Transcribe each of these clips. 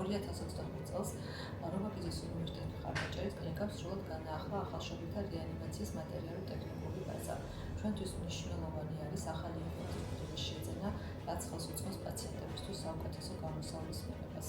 2025 წელს რომაკიძის უნივერსიტეტი ხარჯაჭერით კლინიკამ სრულად განაახლა ახალშობილთა რეანიმაციის მატერიალურ-ტექნიკური ბაზა. ჩვენთვის მნიშვნელოვანი არის ახალი ინფრასტრუქტურის შეძენა, რაც ხელს უწყობს პაციენტებისთვის საუკეთესო გამოსავლის მიღებას.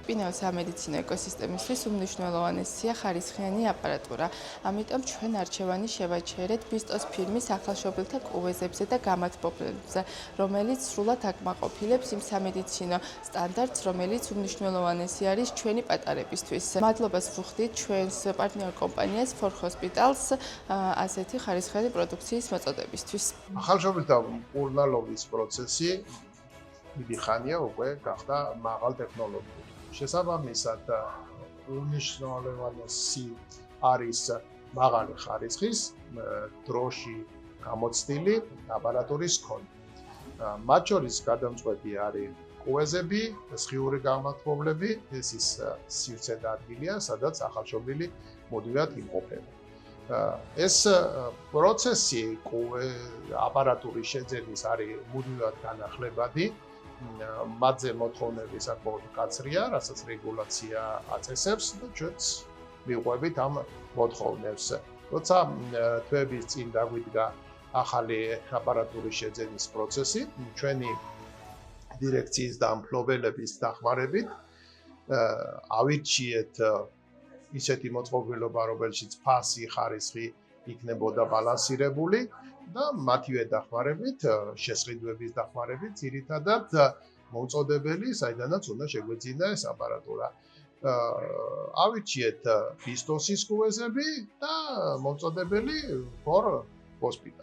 Pinevas სამედიცინო ეკოსისტემისთვის უმნიშვნელოვანესია ხარისხიანი აპარატურა. ამიტომ ჩვენ არჩევანი შევაჩერეთ ბისტოს ფირმის ახალშობილთა კუვეზებზე და გამათბობლებზე, რომელიც სრულად აკმაყოფილებს იმ სამედიცინო სტანდარტს, რომელიც უმნიშვნელოვანესი არის ჩვენი პატარებისთვის. მადლობას ვუხდით ჩვენს პარტნიორ კომპანიას For Hospitals ასეთი ხარისხიანი პროდუქციის მოწოდებისთვის. ახალშობილთა მკურნალობის პროცესი დიდი ხანია უკვე გახდა მაღალ ტექნოლოგიური. შესაბამისად უმნიშვნელოვანესი არის მაღალი ხარისხის დროში გამოცდილი აპარატურის ქონა. მათ შორის გადამწყვეტი არის კუვეზები, სხიური გამათბობლები, ეს ის სივრცე და ადგილია, სადაც ახალშობილი მუდმივად იმყოფება. ეს პროცესი აპარატურის შეძენის არის მუდმივად განახლებადი. მათზე მოთხოვნები საკმაოდ მკაცრია, რასაც რეგულაცია აწესებს და ჩვენც მივყვებით ამ მოთხოვნებს. როცა თვეების წინ დაგვიდგა ახალი აპარატურის შეძენის პროცესი, ჩვენი დირექციის და მფლობელების დახმარებით ავირჩიეთ ისეთი მოწყობილობა, რომელშიც ფასი, ხარისხი იქნებოდა ბალანსირებული და მათივე დახმარებით, შესყიდვების დახმარებით, ძირითადად მოუწოდებელი, საიდანაც უნდა შეგვეძინა ეს აპარატურა. ავირჩიეთ ბისტოსის კუვეზები და მოუწოდებელი For Hospitals.